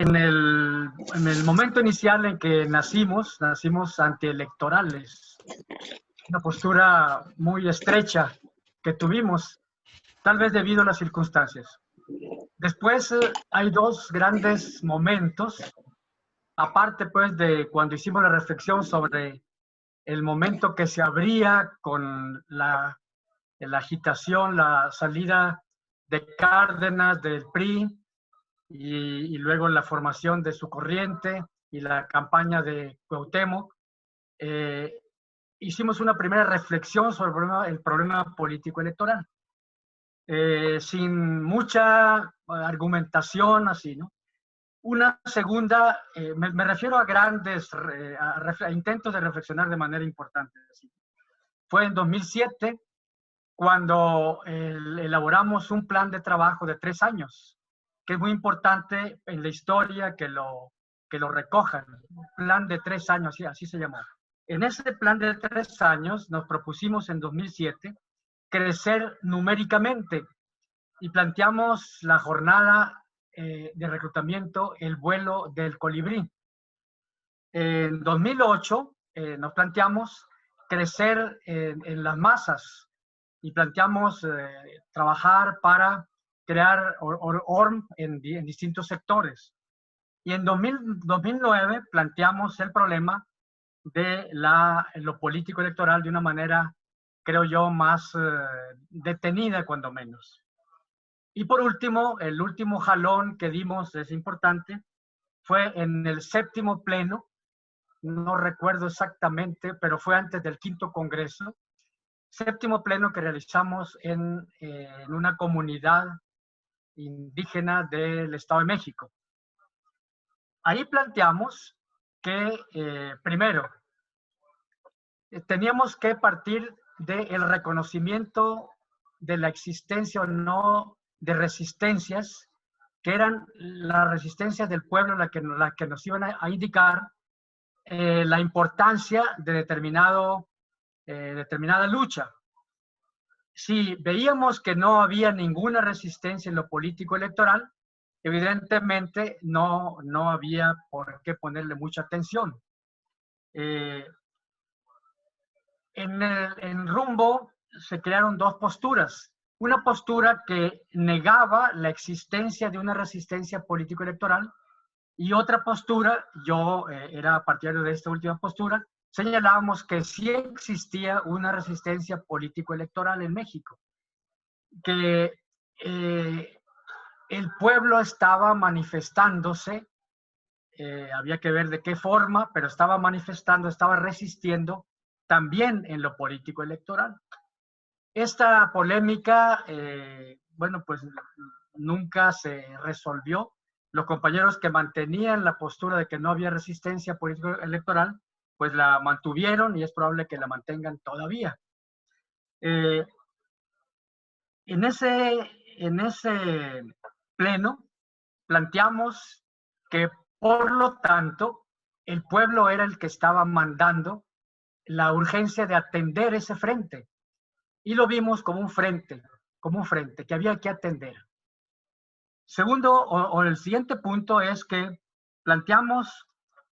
En el momento inicial en que nacimos antielectorales, una postura muy estrecha que tuvimos, tal vez debido a las circunstancias. Después hay dos grandes momentos, aparte pues de cuando hicimos la reflexión sobre el momento que se abría con la agitación, la salida de Cárdenas del PRI, y luego la formación de su corriente y la campaña de Cuauhtémoc. Hicimos una primera reflexión sobre el problema político electoral, sin mucha argumentación así, ¿no? Una segunda, me refiero a grandes, a intentos de reflexionar de manera importante. ¿Sí? Fue en 2007 cuando elaboramos un plan de trabajo de 3 años, que es muy importante en la historia que lo recojan. Plan de 3 años, así se llamó. En ese plan de 3 años nos propusimos en 2007 crecer numéricamente y planteamos la jornada de reclutamiento, el vuelo del colibrí. En 2008 nos planteamos crecer en las masas y planteamos trabajar para crear ORM en distintos sectores. Y en 2009 planteamos el problema de lo político electoral de una manera, creo yo, más detenida cuando menos. Y por último, el último jalón que dimos, es importante, fue en el 7º pleno, no recuerdo exactamente, pero fue antes del 5º Congreso, 7º pleno que realizamos en una comunidad indígena del Estado de México. Ahí planteamos que, primero, teníamos que partir del reconocimiento de la existencia o no de resistencias, que eran las resistencias del pueblo las que nos iban a indicar la importancia de determinada lucha. Si veíamos que no había ninguna resistencia en lo político electoral, evidentemente no había por qué ponerle mucha atención. En Rumbo se crearon dos posturas. Una postura que negaba la existencia de una resistencia político-electoral y otra postura, yo era partidario de esta última postura, señalábamos que sí existía una resistencia político-electoral en México, que el pueblo estaba manifestándose, había que ver de qué forma, pero estaba manifestando, estaba resistiendo también en lo político electoral. Esta polémica, bueno, pues nunca se resolvió. Los compañeros que mantenían la postura de que no había resistencia político electoral, pues la mantuvieron y es probable que la mantengan todavía. En ese pleno planteamos que, por lo tanto, el pueblo era el que estaba mandando la urgencia de atender ese frente. Y lo vimos como un frente que había que atender. Segundo, o el siguiente punto es que planteamos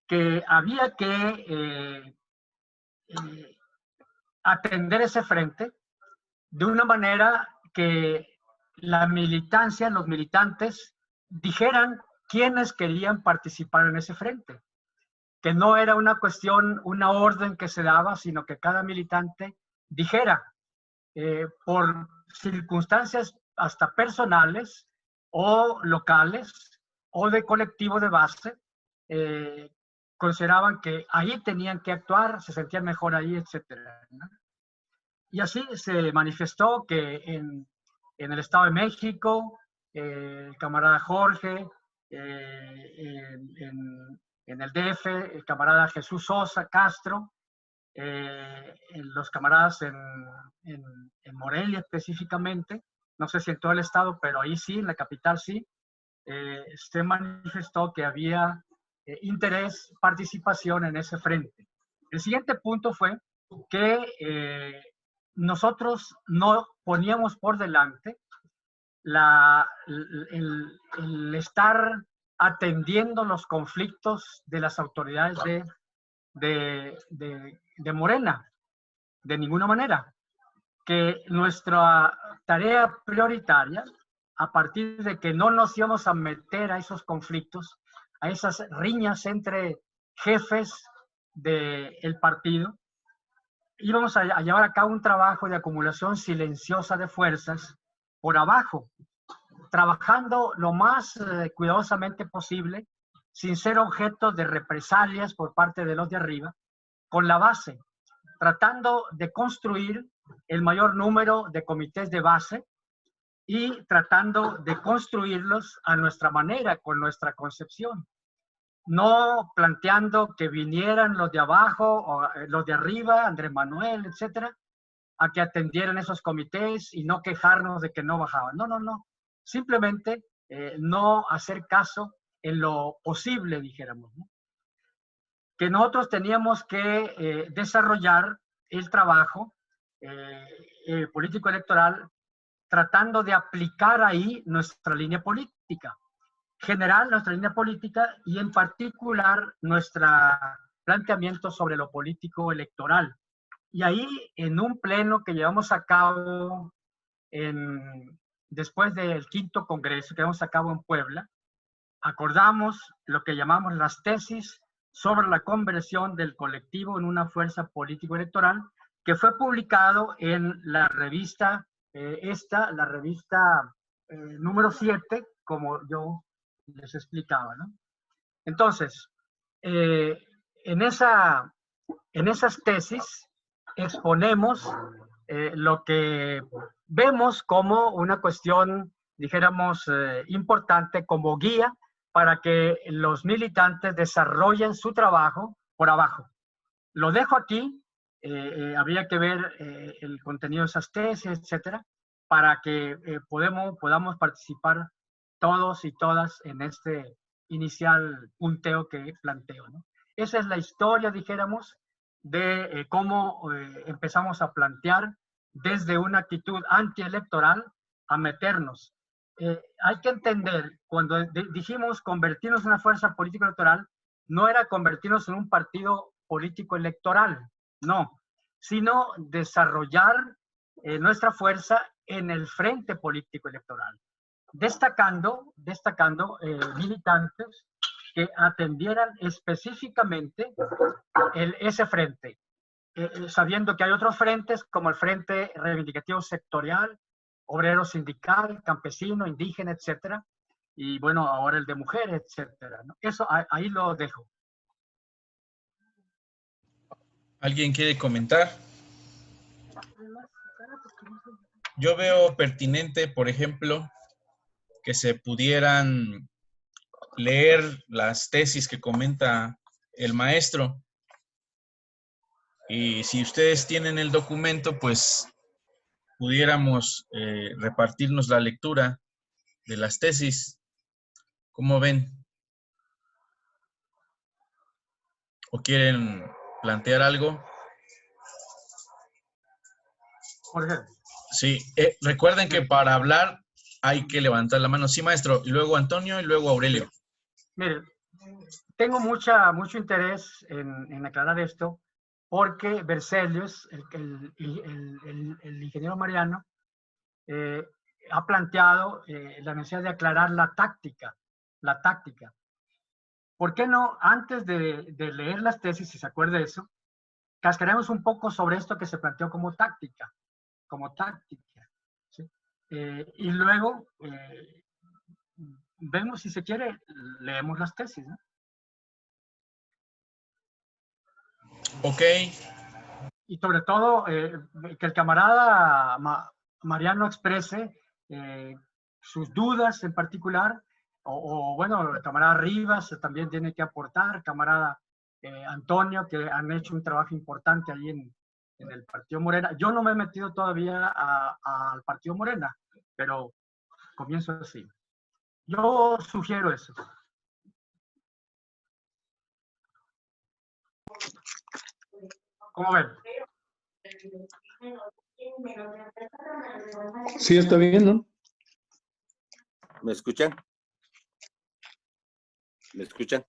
que había que atender ese frente de una manera que la militancia, los militantes, dijeran quiénes querían participar en ese frente. Que no era una cuestión, una orden que se daba, sino que cada militante dijera, por circunstancias hasta personales o locales o de colectivo de base, consideraban que ahí tenían que actuar, se sentían mejor ahí, etcétera, ¿no? Y así se manifestó que en el Estado de México, el camarada Jorge, en el DF, el camarada Jesús Sosa Castro, los camaradas en Morelia específicamente, no sé si en todo el estado, pero ahí sí, en la capital sí, se manifestó que había interés, participación en ese frente. El siguiente punto fue que nosotros no poníamos por delante el estar atendiendo los conflictos de las autoridades de Morena, de ninguna manera. Que nuestra tarea prioritaria, a partir de que no nos íbamos a meter a esos conflictos, a esas riñas entre jefes del partido, íbamos a llevar a cabo un trabajo de acumulación silenciosa de fuerzas por abajo, trabajando lo más cuidadosamente posible, sin ser objeto de represalias por parte de los de arriba, con la base, tratando de construir el mayor número de comités de base y tratando de construirlos a nuestra manera, con nuestra concepción. No planteando que vinieran los de abajo o los de arriba, Andrés Manuel, etcétera, a que atendieran esos comités y no quejarnos de que no bajaban. No, no, no. Simplemente no hacer caso en lo posible, dijéramos, ¿no? Que nosotros teníamos que desarrollar el trabajo político electoral tratando de aplicar ahí nuestra línea política, general nuestra línea política y en particular nuestro planteamiento sobre lo político electoral. Y ahí en un pleno que llevamos a cabo después del 5º Congreso que llevamos a cabo en Puebla, acordamos lo que llamamos las tesis sobre la conversión del colectivo en una fuerza político-electoral, que fue publicado en la revista, la revista número 7, como yo les explicaba, ¿no? Entonces, en esas tesis exponemos lo que vemos como una cuestión, dijéramos, importante como guía para que los militantes desarrollen su trabajo por abajo. Lo dejo aquí, habría que ver el contenido de esas tesis, etcétera, para que podamos participar todos y todas en este inicial punteo que planteo, ¿no? Esa es la historia, dijéramos, de cómo empezamos a plantear desde una actitud antielectoral a meternos. Hay que entender, cuando dijimos convertirnos en una fuerza política electoral, no era convertirnos en un partido político electoral, no, sino desarrollar nuestra fuerza en el frente político electoral, destacando militantes que atendieran específicamente ese frente, sabiendo que hay otros frentes como el Frente Reivindicativo Sectorial, Obrero Sindical, Campesino, Indígena, etcétera, y bueno, ahora el de mujeres, etcétera, ¿no? Eso ahí lo dejo. ¿Alguien quiere comentar? Yo veo pertinente, por ejemplo, que se pudieran leer las tesis que comenta el maestro. Y si ustedes tienen el documento, pues pudiéramos repartirnos la lectura de las tesis. ¿Cómo ven? ¿O quieren plantear algo? Jorge. Sí, recuerden que para hablar hay que levantar la mano. Sí, maestro. Y luego Antonio y luego Aurelio. Mire, tengo mucho interés en aclarar esto, porque Berzelius, el ingeniero Mariano, ha planteado la necesidad de aclarar la táctica. ¿Por qué no, antes de leer las tesis, si se acuerda de eso, cascaremos un poco sobre esto que se planteó como táctica? ¿Sí? Y luego vemos, si se quiere, leemos las tesis, ¿no? Ok. Y sobre todo, que el camarada Mariano exprese sus dudas en particular, o bueno, el camarada Rivas también tiene que aportar, camarada Antonio, que han hecho un trabajo importante ahí en el Partido Morena. Yo no me he metido todavía al Partido Morena, pero comienzo así. Yo sugiero eso. ¿Cómo ven? Sí, está bien, ¿no? ¿Me escuchan? ¿Me escuchan?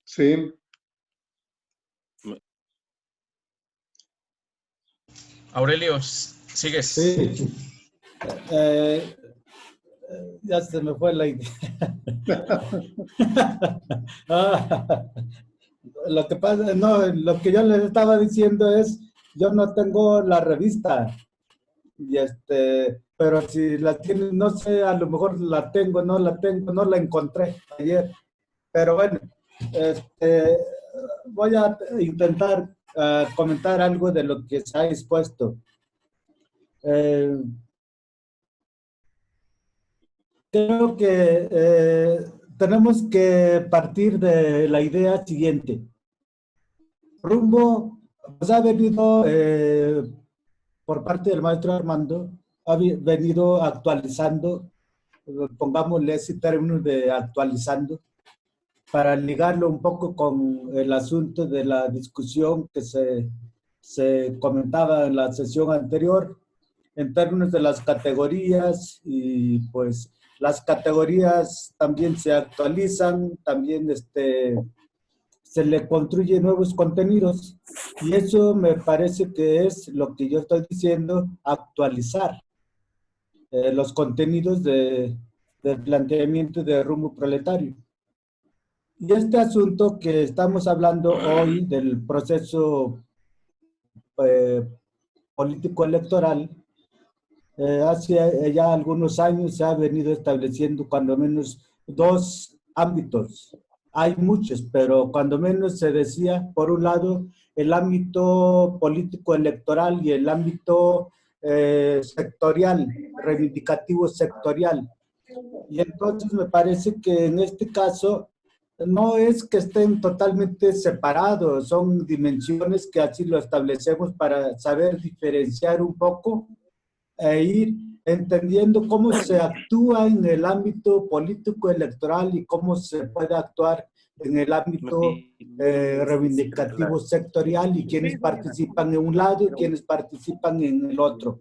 Sí. Aurelio, ¿sigues? Sí. Ya se me fue la idea. Lo que pasa, no, lo que yo les estaba diciendo es, yo no tengo la revista, y pero si la tienen, no sé, a lo mejor la tengo, no la tengo, no la encontré ayer, pero bueno, voy a intentar comentar algo de lo que se ha expuesto. Creo que tenemos que partir de la idea siguiente. Rumbo, pues ha venido por parte del maestro Armando, ha venido actualizando, pongámosle ese término de actualizando, para ligarlo un poco con el asunto de la discusión que se comentaba en la sesión anterior, en términos de las categorías, y pues las categorías también se actualizan, también se le construyen nuevos contenidos, y eso me parece que es lo que yo estoy diciendo, actualizar los contenidos del planteamiento de rumbo proletario. Y este asunto que estamos hablando hoy del proceso político electoral, hace ya algunos años se ha venido estableciendo cuando menos dos ámbitos. Hay muchos, pero cuando menos se decía, por un lado, el ámbito político electoral y el ámbito sectorial, reivindicativo sectorial. Y entonces me parece que en este caso no es que estén totalmente separados, son dimensiones que así lo establecemos para saber diferenciar un poco e ir entendiendo cómo se actúa en el ámbito político electoral y cómo se puede actuar en el ámbito reivindicativo sectorial, y quienes participan en un lado y quienes participan en el otro.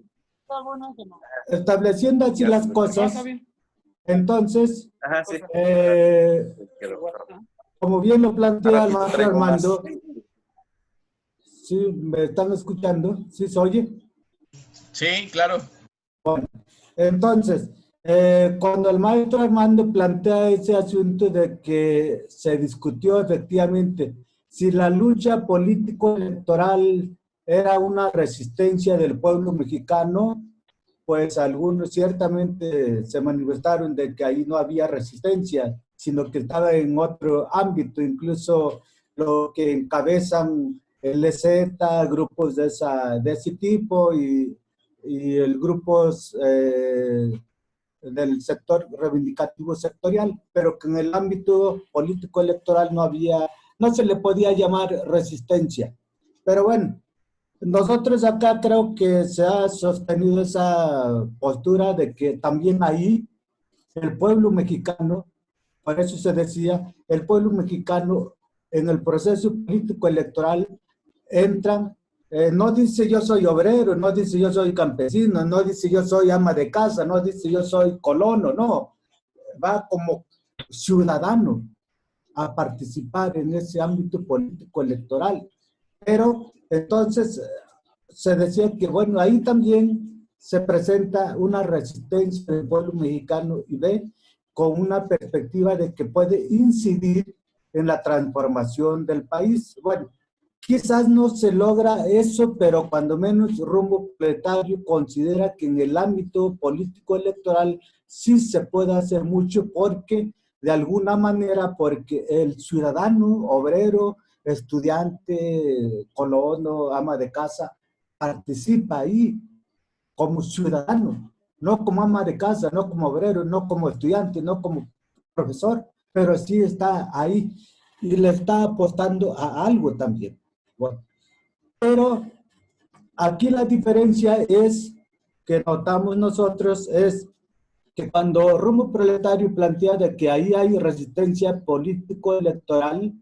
Estableciendo así las cosas, entonces, como bien lo plantea el maestro Armando, ¿sí me están escuchando? ¿Sí se oye? Sí, claro. Bueno, entonces, cuando el maestro Armando plantea ese asunto de que se discutió efectivamente si la lucha político-electoral era una resistencia del pueblo mexicano, pues algunos ciertamente se manifestaron de que ahí no había resistencia, sino que estaba en otro ámbito, incluso lo que encabezan el EZ, grupos de ese tipo, y el grupos del sector reivindicativo sectorial, pero que en el ámbito político electoral no se le podía llamar resistencia. Pero bueno, nosotros acá creo que se ha sostenido esa postura de que también ahí el pueblo mexicano, por eso se decía, el pueblo mexicano en el proceso político electoral entran, no dice yo soy obrero, no dice yo soy campesino, no dice yo soy ama de casa, no dice yo soy colono, no, va como ciudadano a participar en ese ámbito político electoral. Pero entonces se decía que, bueno, ahí también se presenta una resistencia del pueblo mexicano y ve con una perspectiva de que puede incidir en la transformación del país. Bueno, quizás no se logra eso, pero cuando menos Rumbo Proletario considera que en el ámbito político electoral sí se puede hacer mucho, porque de alguna manera, porque el ciudadano, obrero, estudiante, colono, ama de casa, participa ahí como ciudadano, no como ama de casa, no como obrero, no como estudiante, no como profesor, pero sí está ahí y le está apostando a algo también. Bueno, pero aquí la diferencia es que notamos nosotros es que cuando Rumbo Proletario plantea de que ahí hay resistencia político-electoral,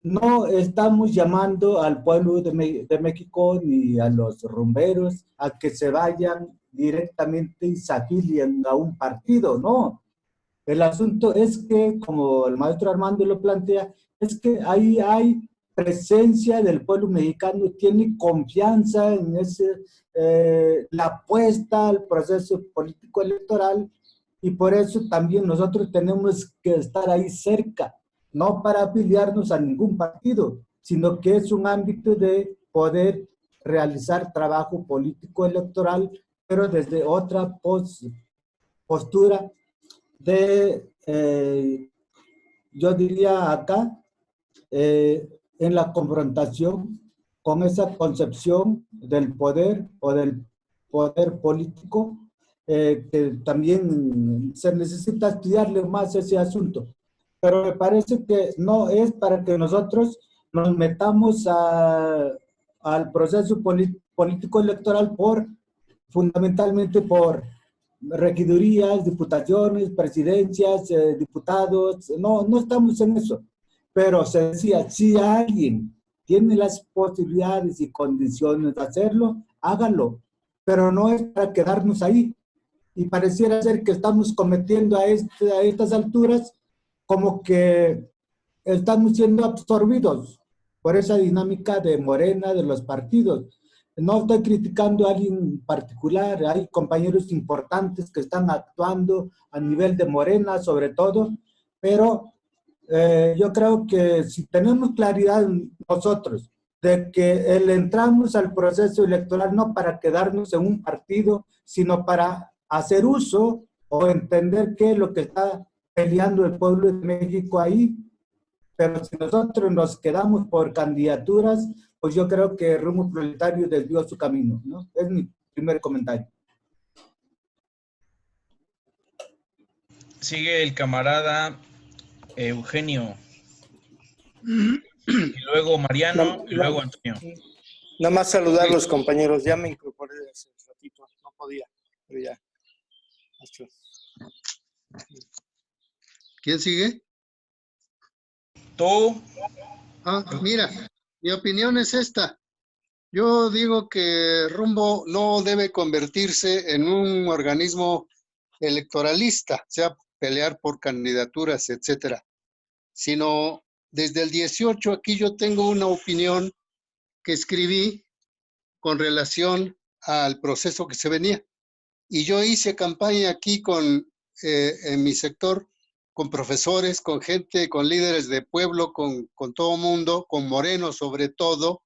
no estamos llamando al pueblo de México ni a los rumberos a que se vayan directamente y se afilien a un partido, no. El asunto es que, como el maestro Armando lo plantea, es que ahí hay presencia del pueblo mexicano, tiene confianza en la apuesta al proceso político electoral, y por eso también nosotros tenemos que estar ahí cerca, no para afiliarnos a ningún partido, sino que es un ámbito de poder realizar trabajo político electoral, pero desde otra postura de, yo diría acá, en la confrontación con esa concepción del poder o del poder político, que también se necesita estudiarle más ese asunto. Pero me parece que no es para que nosotros nos metamos al proceso político electoral fundamentalmente por regidurías, diputaciones, presidencias, diputados. No, no estamos en eso. Pero se decía, si alguien tiene las posibilidades y condiciones de hacerlo, hágalo. Pero no es para quedarnos ahí. Y pareciera ser que estamos cometiendo a estas alturas como que estamos siendo absorbidos por esa dinámica de Morena, de los partidos. No estoy criticando a alguien particular, hay compañeros importantes que están actuando a nivel de Morena sobre todo, pero yo creo que si tenemos claridad nosotros de que entramos al proceso electoral no para quedarnos en un partido, sino para hacer uso o entender qué es lo que está peleando el pueblo de México ahí. Pero si nosotros nos quedamos por candidaturas, pues yo creo que Rumbo Proletario desvió su camino, ¿no? Es mi primer comentario. Sigue el camarada Eugenio, y luego Mariano, y luego Antonio. Nada más saludarlos, compañeros. Ya me incorporé hace un ratito. No podía, pero ya. ¿Quién sigue? Tú. Mira, mi opinión es esta. Yo digo que Rumbo no debe convertirse en un organismo electoralista, sea pelear por candidaturas, etcétera, sino desde el 18 aquí yo tengo una opinión que escribí con relación al proceso que se venía. Y yo hice campaña aquí en mi sector, con profesores, con gente, con líderes de pueblo, con todo mundo, con Moreno sobre todo,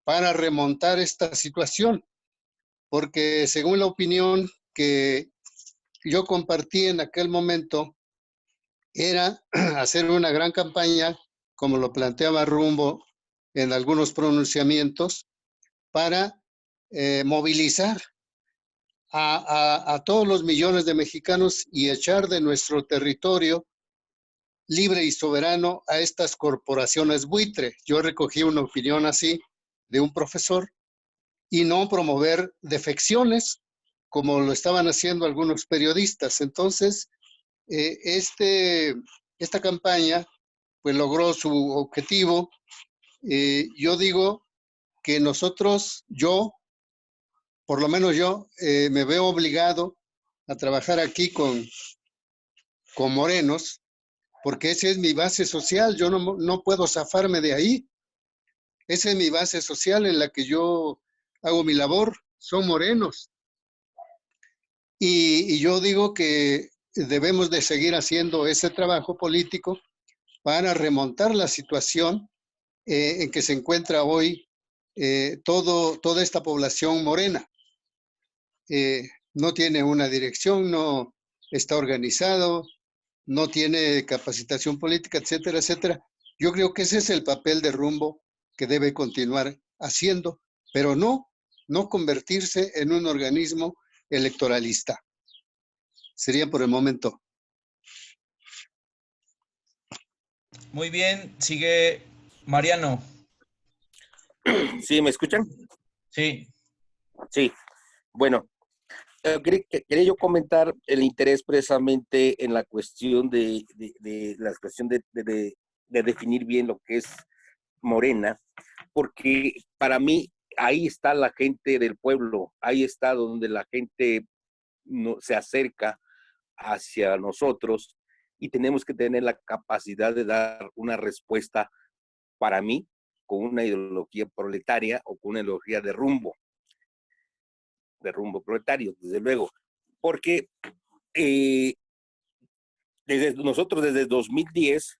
para remontar esta situación. Porque según la opinión que yo compartí en aquel momento, era hacer una gran campaña, como lo planteaba Rumbo en algunos pronunciamientos, para movilizar a todos los millones de mexicanos y echar de nuestro territorio libre y soberano a estas corporaciones buitre. Yo recogí una opinión así de un profesor, y no promover defecciones como lo estaban haciendo algunos periodistas. Entonces, esta campaña pues logró su objetivo. Yo digo que nosotros, por lo menos yo, me veo obligado a trabajar aquí con morenos, porque esa es mi base social. Yo no puedo zafarme de ahí. Esa es mi base social en la que yo hago mi labor. Son morenos. Y yo digo que debemos de seguir haciendo ese trabajo político para remontar la situación en que se encuentra hoy toda esta población morena. No tiene una dirección, no está organizado, no tiene capacitación política, etcétera, etcétera. Yo creo que ese es el papel de Rumbo que debe continuar haciendo, pero no convertirse en un organismo electoralista. Sería por el momento. Muy bien, sigue Mariano. ¿Sí me escuchan? Sí. Sí. Bueno, quería yo comentar el interés precisamente en la cuestión de definir bien lo que es Morena, porque para mí ahí está la gente del pueblo, ahí está donde la gente se acerca hacia nosotros y tenemos que tener la capacidad de dar una respuesta, para mí, con una ideología proletaria o con una ideología de rumbo proletario, desde luego, porque nosotros desde 2010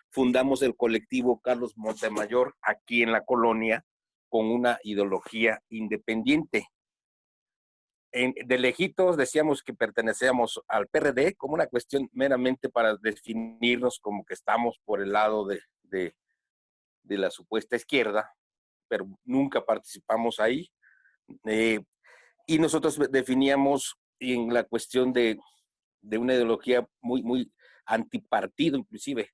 fundamos el colectivo Carlos Montemayor aquí en la colonia con una ideología independiente. De lejitos decíamos que pertenecíamos al PRD como una cuestión meramente para definirnos como que estamos por el lado de la supuesta izquierda, pero nunca participamos ahí. Y nosotros definíamos en la cuestión de una ideología muy antipartido inclusive.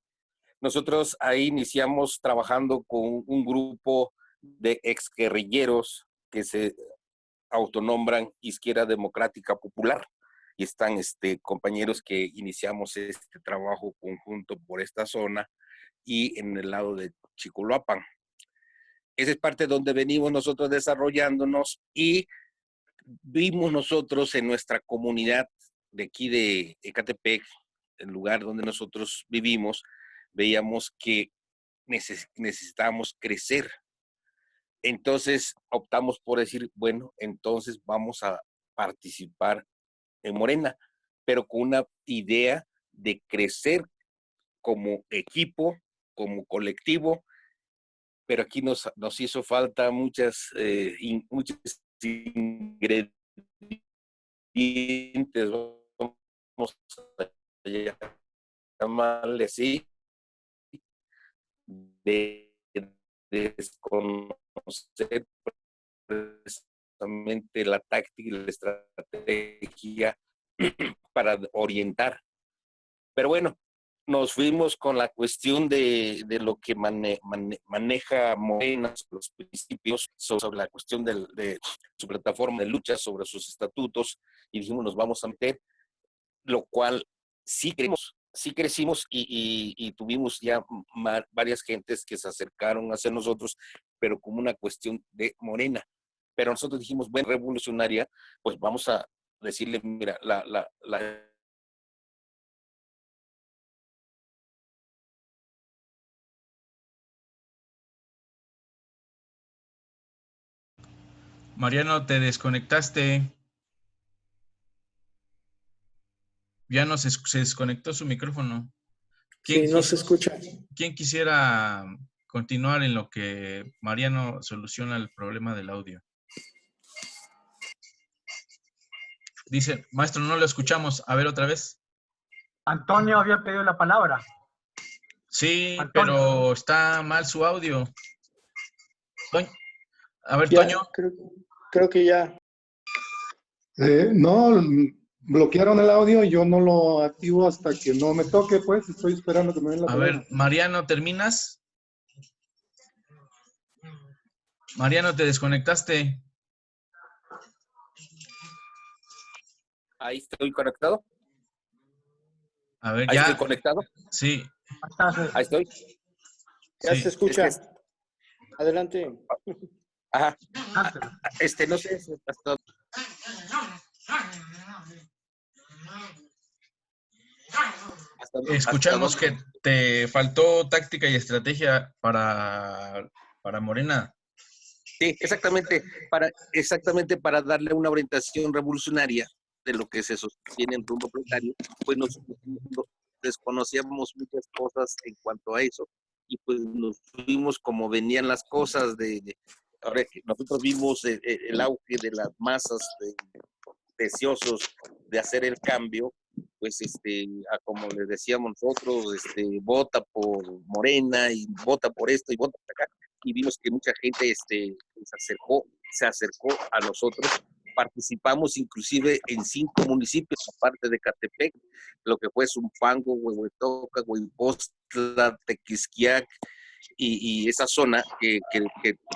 Nosotros ahí iniciamos trabajando con un grupo de exguerrilleros que se autonombran Izquierda Democrática Popular, y están compañeros que iniciamos este trabajo conjunto por esta zona y en el lado de Chicoloapan. Esa es parte donde venimos nosotros desarrollándonos, y vimos nosotros en nuestra comunidad de aquí de Ecatepec, el lugar donde nosotros vivimos, veíamos que necesitábamos crecer. Entonces optamos por decir, bueno, entonces vamos a participar en Morena, pero con una idea de crecer como equipo, como colectivo, pero aquí nos hizo falta muchos ingredientes, vamos a llamarle así, de desconocer precisamente la táctica y la estrategia para orientar. Pero bueno, nos fuimos con la cuestión de lo que maneja Morena, los principios, sobre la cuestión de su plataforma de lucha, sobre sus estatutos, y dijimos, nos vamos a meter, lo cual sí crecimos y tuvimos ya varias gentes que se acercaron hacia nosotros, pero como una cuestión de Morena. Pero nosotros dijimos, bueno, revolucionaria, pues vamos a decirle, mira, Mariano, te desconectaste. Ya no se desconectó su micrófono. Sí, no se escucha. ¿Quién quisiera continuar en lo que Mariano soluciona el problema del audio? Dice, maestro, no lo escuchamos. A ver, otra vez. Antonio había pedido la palabra. Sí, Antonio. pero está mal su audio. A ver, Ya, Toño. creo que ya. No, bloquearon el audio y yo no lo activo hasta que no me toque, pues estoy esperando que me den la palabra. A ver, Mariano, ¿terminas? Mariano, ¿te desconectaste? ahí estoy conectado. A ver, Ahí ya. estoy conectado. Sí. Ahí estoy. Ya Sí. se escucha. Adelante. Ajá. No sé. Escuchamos que te faltó táctica y estrategia para Morena. Sí, exactamente para darle una orientación revolucionaria de lo que se sostiene en rumbo proletario, pues nosotros desconocíamos muchas cosas en cuanto a eso, y pues nos vimos como venían las cosas ahora que nosotros vimos el auge de las masas deseosos de hacer el cambio, pues como les decíamos nosotros, vota por Morena y vota por esto y vota por acá, y vimos que mucha gente se acercó a nosotros. Participamos inclusive en 5 municipios, aparte de Ecatepec, lo que fue Zumpango, Huehuetoca, Hueypostla, Tequisquiac, y esa zona que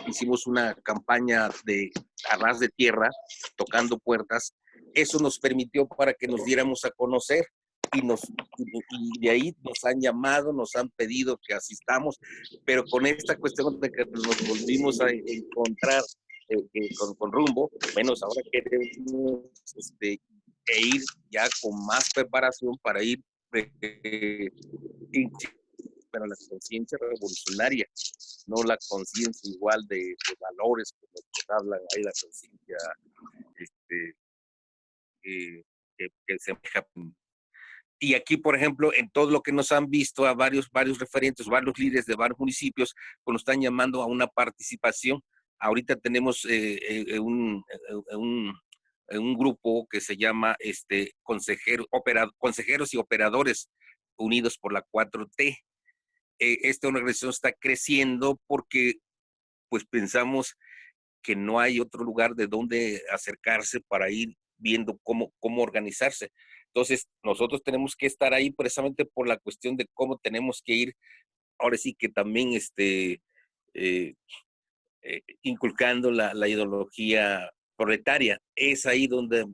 hicimos una campaña de arras de tierra, tocando puertas. Eso nos permitió para que nos diéramos a conocer, y de ahí nos han llamado, nos han pedido que asistamos, pero con esta cuestión de que nos volvimos a encontrar con rumbo, menos ahora queremos ir ya con más preparación para ir pero la conciencia revolucionaria, no la conciencia igual de valores como que hablan ahí, la conciencia que se maneja. Y aquí, por ejemplo, en todo lo que nos han visto a varios referentes, varios líderes de varios municipios, pues nos están llamando a una participación. Ahorita tenemos un grupo que se llama Consejeros y Operadores Unidos por la 4T. Esta organización está creciendo porque pues pensamos que no hay otro lugar de donde acercarse para ir viendo cómo organizarse. Entonces, nosotros tenemos que estar ahí precisamente por la cuestión de cómo tenemos que ir, ahora sí que también inculcando la ideología proletaria. Es ahí donde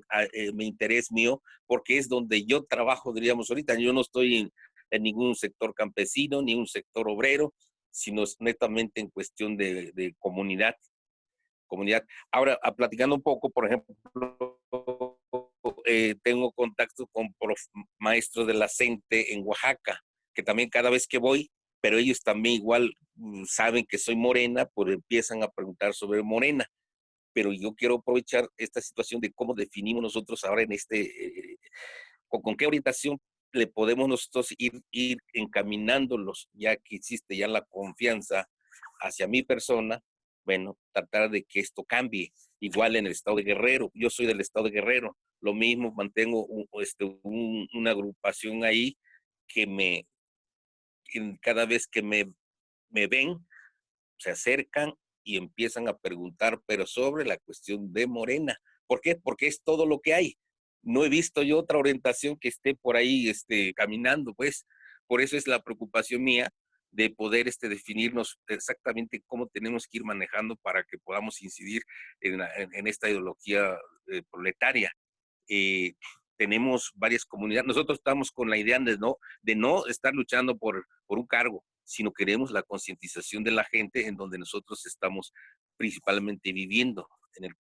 mi interés mío, porque es donde yo trabajo, diríamos ahorita. Yo no estoy en ningún sector campesino, ni un sector obrero, sino netamente en cuestión de comunidad. Ahora, platicando un poco, por ejemplo, tengo contacto con maestros de la CENTE en Oaxaca, que también cada vez que voy, pero ellos también igual saben que soy morena, pues empiezan a preguntar sobre Morena. Pero yo quiero aprovechar esta situación de cómo definimos nosotros ahora en con qué orientación le podemos nosotros ir encaminándolos, ya que existe ya la confianza hacia mi persona. Bueno, tratar de que esto cambie. Igual en el estado de Guerrero, yo soy del estado de Guerrero, lo mismo, mantengo una agrupación ahí que cada vez que me ven, se acercan y empiezan a preguntar, pero sobre la cuestión de Morena. ¿Por qué? Porque es todo lo que hay. No he visto yo otra orientación que esté por ahí caminando, pues. Por eso es la preocupación mía de poder definirnos exactamente cómo tenemos que ir manejando para que podamos incidir en esta ideología proletaria. Tenemos varias comunidades. Nosotros estamos con la idea de no estar luchando por un cargo, sino queremos la concientización de la gente en donde nosotros estamos principalmente viviendo, en el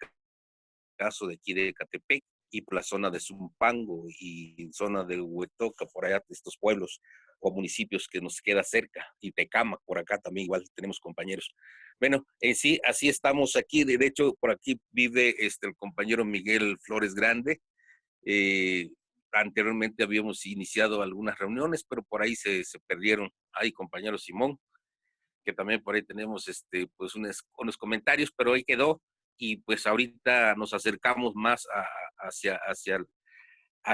caso de aquí de Ecatepec y por la zona de Zumpango y zona de Huetoca, por allá, de estos pueblos o municipios que nos queda cerca, y Tecámac, por acá también igual tenemos compañeros. Bueno, en sí, así estamos aquí. De hecho, por aquí vive el compañero Miguel Flores Grande. Anteriormente habíamos iniciado algunas reuniones, pero por ahí se perdieron. Hay compañero Simón, que también por ahí tenemos pues unos comentarios, pero ahí quedó. Y pues ahorita nos acercamos más hacia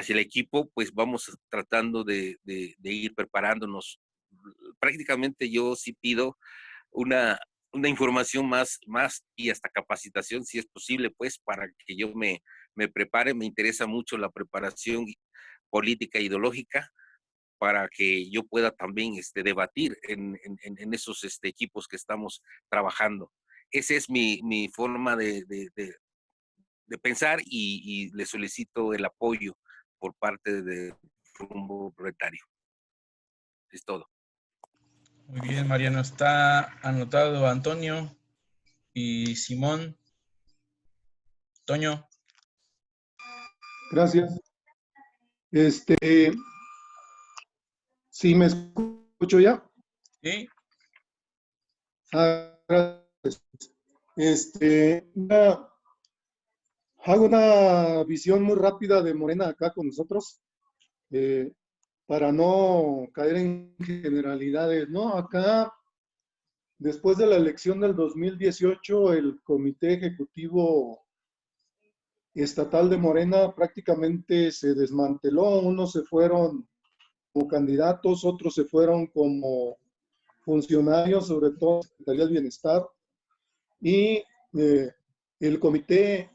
el equipo, pues vamos tratando de ir preparándonos. Prácticamente yo sí pido una información más y hasta capacitación, si es posible, pues, para que yo me prepare. Me interesa mucho la preparación política e ideológica para que yo pueda también debatir en esos equipos que estamos trabajando. Esa es mi forma de pensar y le solicito el apoyo por parte de Rumbo Proletario. Es todo. Muy bien, Mariano. Está anotado Antonio y Simón. Toño. Gracias. ¿Sí me escucho ya? Sí. Gracias. Hago una visión muy rápida de Morena acá con nosotros, para no caer en generalidades, ¿no? Acá, después de la elección del 2018, el Comité Ejecutivo Estatal de Morena prácticamente se desmanteló. Unos se fueron como candidatos, otros se fueron como funcionarios, sobre todo la Secretaría del Bienestar, y el comité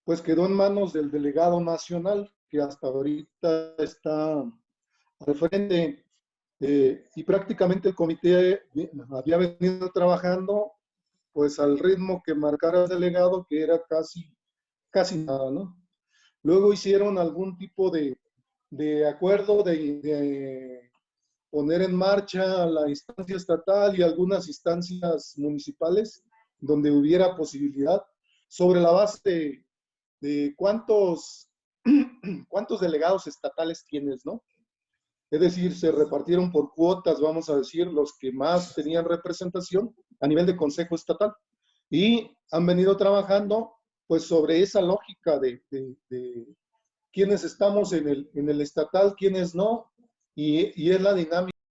pues quedó en manos del delegado nacional, que hasta ahorita está al frente, y prácticamente el comité había venido trabajando pues al ritmo que marcara el delegado, que era casi nada, ¿no? Luego hicieron algún tipo de acuerdo de poner en marcha la instancia estatal y algunas instancias municipales donde hubiera posibilidad, sobre la base de cuántos ¿cuántos delegados estatales tienes, no? Es decir, se repartieron por cuotas, vamos a decir, los que más tenían representación a nivel de Consejo Estatal. Y han venido trabajando pues sobre esa lógica de quiénes estamos en el estatal, quiénes no, y es la dinámica